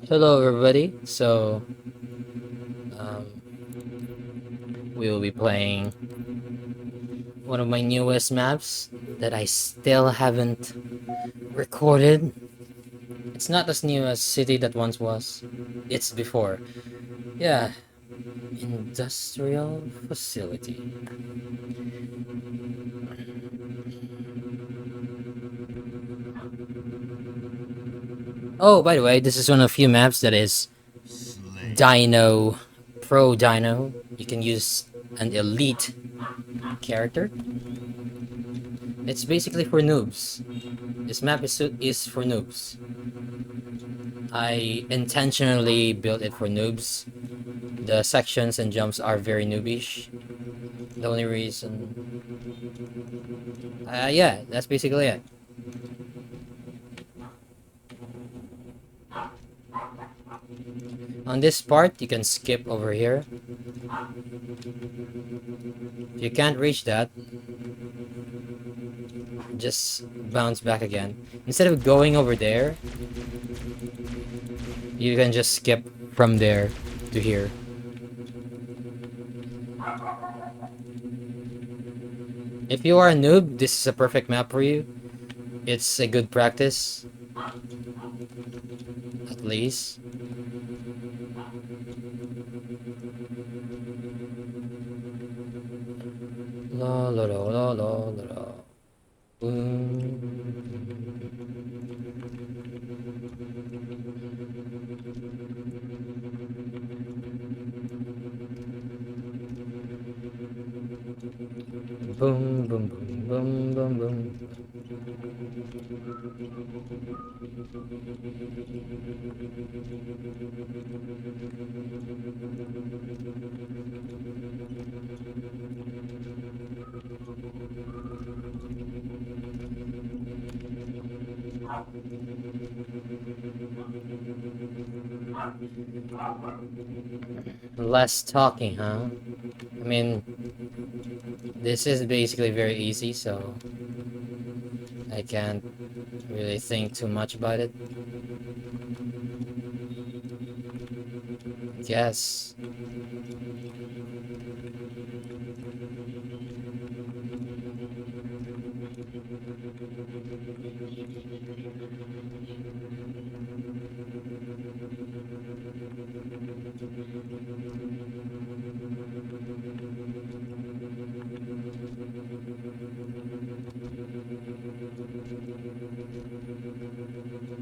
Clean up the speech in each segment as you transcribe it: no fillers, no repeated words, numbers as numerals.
Hello, everybody. Um, we will be playing one of my newest maps that I still haven't recorded. It's not as new as City that once was. It's before. Yeah, industrial facility. Oh, by the way, this is one of a few maps that is Dino Pro Dino. You can use an elite character. It's basically for noobs. This map is for noobs. I intentionally built it for noobs. The sections and jumps are very noobish. The only reason... yeah, that's basically it. On this part, you can skip over here. If you can't reach that, just bounce back again. Instead of going over there, you can just skip from there to here. If you are a noob, this is a perfect map for you. It's a good practice. At least. La la la la la la. Boom, boom, boom, boom, boom, boom. Less talking, huh? I mean, this is basically very easy, so I can't really think too much about it. Guess.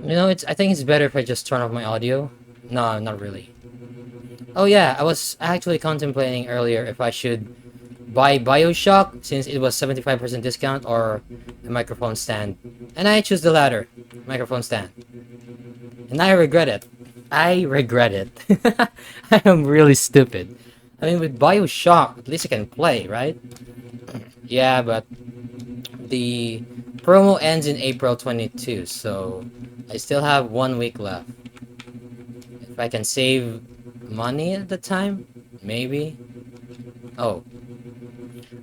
You know, I think it's better if I just turn off my audio. No, not really. Oh yeah, I was actually contemplating earlier if I should buy BioShock since it was 75% discount or a microphone stand. And I choose the latter, microphone stand. And I regret it. I regret it. I am really stupid. I mean, with BioShock, at least I can play, right? Yeah, but the promo ends in April 22, so I still have 1 week left. If I can save money at the time, maybe. Oh,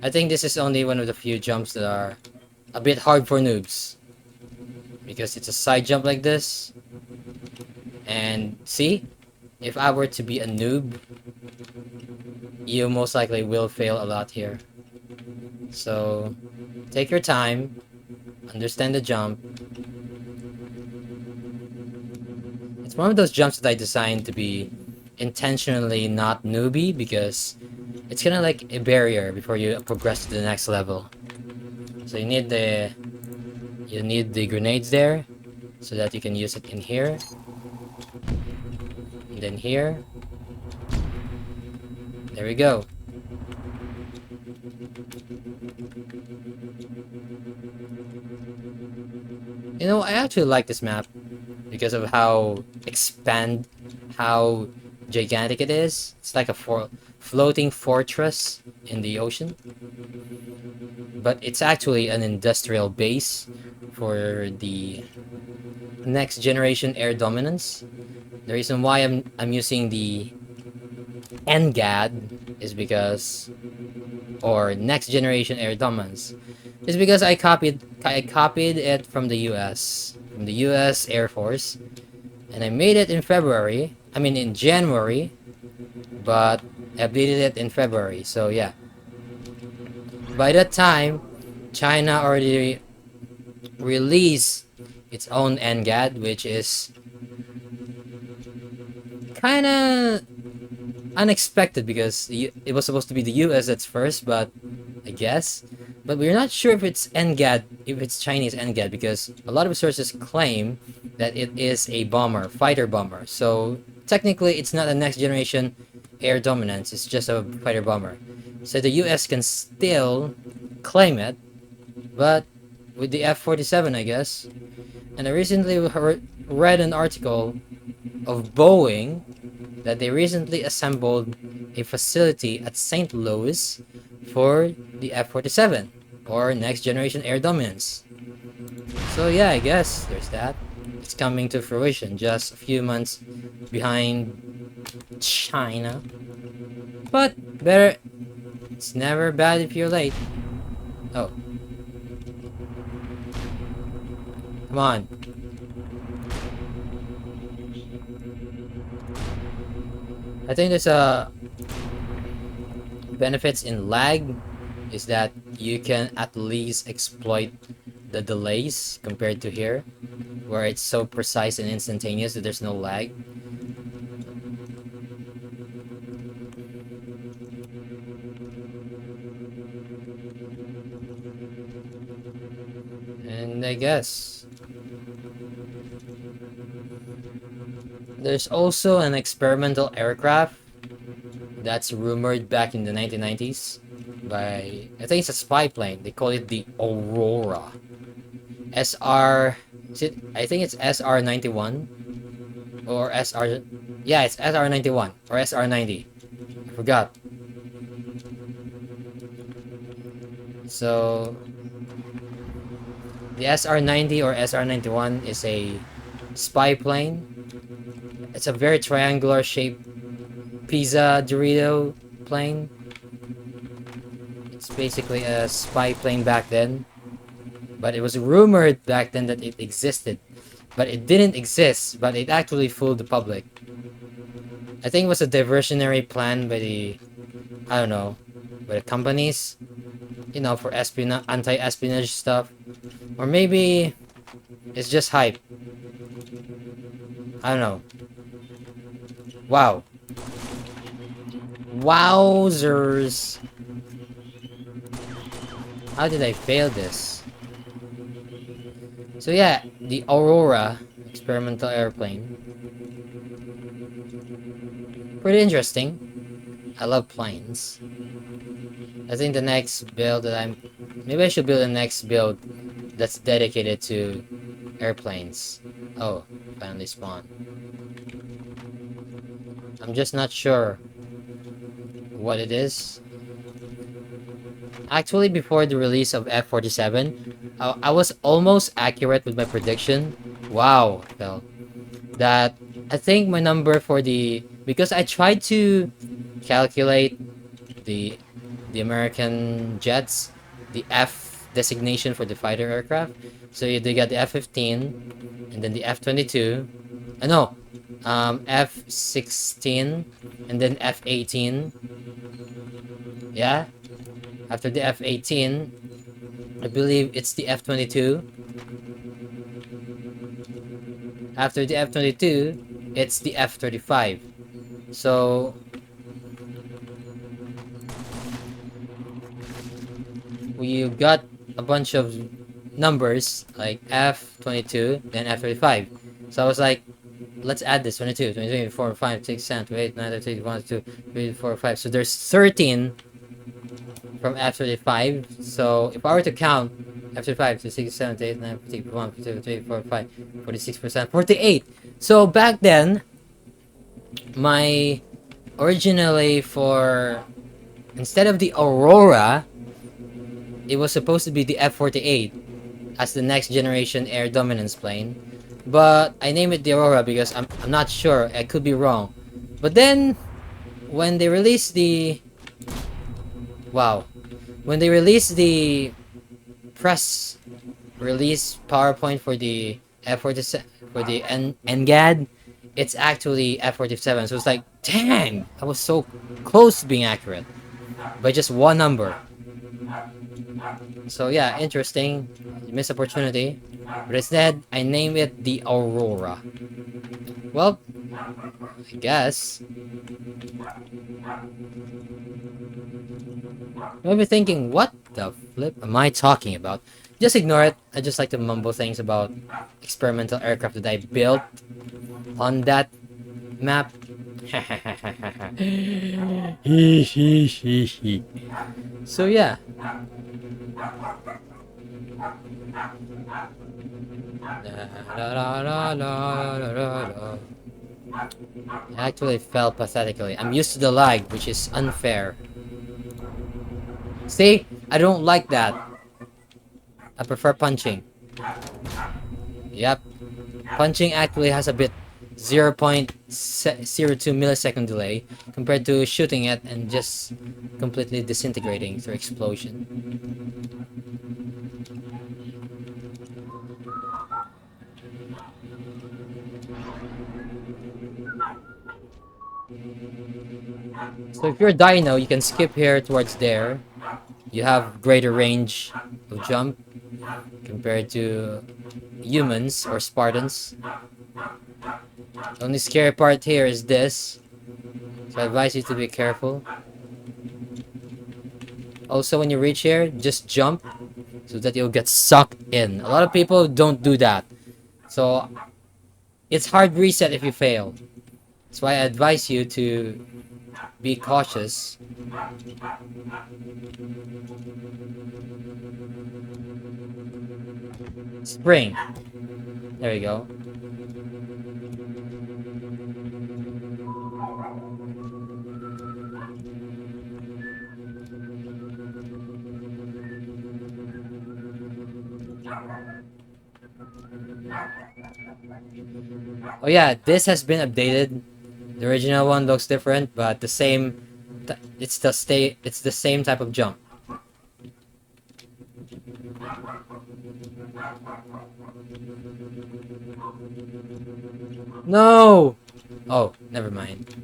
I think this is only one of the few jumps that are a bit hard for noobs. Because it's a side jump like this. And see, if I were to be a noob, you most likely will fail a lot here. So, take your time, understand the jump. It's one of those jumps that I designed to be intentionally not newbie because it's kind of like a barrier before you progress to the next level. So you need the grenades there so that you can use it in here. And then here. There we go. You know, I actually like this map because of how gigantic it is. It's like a floating fortress in the ocean. But it's actually an industrial base for the next generation air dominance. The reason why I'm using the NGAD is because, or next generation air dominance, is because I copied it from the U.S. Air Force, and I made it in February. I mean in January, but I updated it in February. So yeah, by that time, China already released its own NGAD, which is kind of unexpected because it was supposed to be the US that's first, but I guess. But we're not sure if it's NGAD, if it's Chinese NGAD, because a lot of sources claim that it is a bomber, fighter bomber. So technically, it's not a next generation air dominance, it's just a fighter bomber. So the US can still claim it, but with the F-47, I guess. And I recently read an article of Boeing that they recently assembled a facility at St. Louis for the F-47 or next generation air dominance. So yeah, I guess there's that. It's coming to fruition just a few months behind China. But better, it's never bad if you're late. Oh. Come on. I think there's a benefits in lag is that you can at least exploit the delays compared to here, where it's so precise and instantaneous that there's no lag. And I guess there's also an experimental aircraft that's rumored back in the 1990s by, I think it's a spy plane. They call it the Aurora. SR, I think it's SR-91 or SR, yeah, it's SR-91 or SR-90. I forgot. So the SR-90 or SR-91 is a spy plane. It's a very triangular shaped pizza Dorito plane. It's basically a spy plane back then, but it was rumored back then that it existed, but it didn't exist, but it actually fooled the public. I think it was a diversionary plan by the, I don't know, by the companies, you know, for anti-espionage stuff, or maybe it's just hype. I don't know. Wow. Wowzers. How did I fail this? So yeah, the Aurora experimental airplane. Pretty interesting. I love planes. I think the next build that maybe I should build a next build that's dedicated to airplanes. Oh, finally spawned. I'm just not sure what it is. Actually, before the release of F-47, I was almost accurate with my prediction. Wow, fell. That I think my number for because I tried to calculate the American jets, the F designation for the fighter aircraft. So they got the F-15 and then the F-22. No, F-16 and then F-18. Yeah, after the F-18, I believe it's the F-22. After the F-22, it's the F-35. So we got a bunch of numbers like F-22, then F-35. So I was like, let's add this 22, 23, 24, 5, 6, 7, 28, 9, 30, 1, 2, 3, 4, 5. So there's 13 from F-35. So if I were to count F-35, 6, 7, 8, 9, 10, 1, 2, 3, 4, 5, 46%, 48. So back then, my originally instead of the Aurora, it was supposed to be the F-48 as the next generation air dominance plane. But I named it the Aurora because I'm not sure. I could be wrong. But then, when they released the... Wow. When they released the press release PowerPoint for the F-47, for the NGAD, it's actually F47. So it's like, dang, I was so close to being accurate by just one number. So yeah, interesting. Missed opportunity. But instead, I named it the Aurora. Well, I guess. You might be thinking, what the flip am I talking about? Just ignore it. I just like to mumble things about experimental aircraft that I built on that map. So yeah. I actually fell pathetically. I'm used to the lag, which is unfair. See? I don't like that. I prefer punching. Yep. Punching actually has a bit 0.02 millisecond delay compared to shooting it and just completely disintegrating through explosion. So if you're a dino, you can skip here towards there. You have greater range of jump compared to humans or Spartans. The only scary part here is this, so I advise you to be careful. Also, when you reach here, just jump so that you'll get sucked in. A lot of people don't do that, so it's hard reset if you fail. That's why I advise you to be cautious. Spring. There we go. Oh yeah, this has been updated. The original one looks different, but the same. It's the same type of jump. No. Oh, never mind.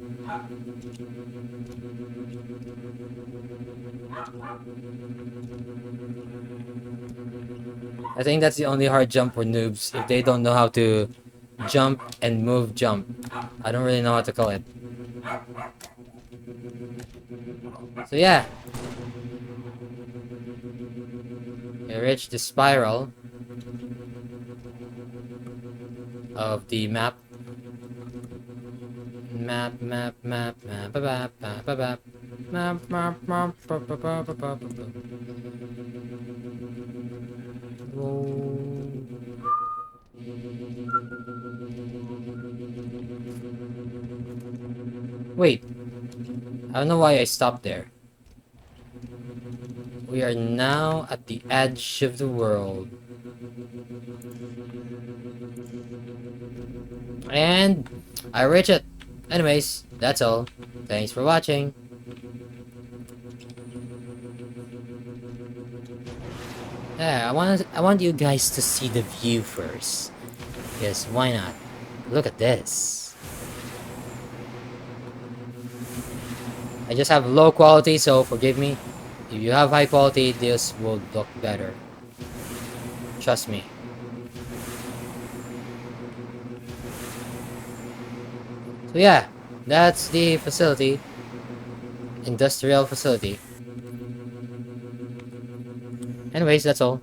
I think that's the only hard jump for noobs if they don't know how to jump and move jump. I don't really know how to call it. So yeah. We reached the spiral of the map. Map, map, map, map, map, map, map, map, map, map, map, map. Wait, I don't know why I stopped there. We are now at the edge of the world. And I reach it. Anyways, that's all. Thanks for watching. Yeah, I want you guys to see the view first. Yes, why not? Look at this. I just have low quality, so forgive me. If you have high quality, this will look better. Trust me. So yeah, that's the facility. Industrial facility. Anyways, that's all.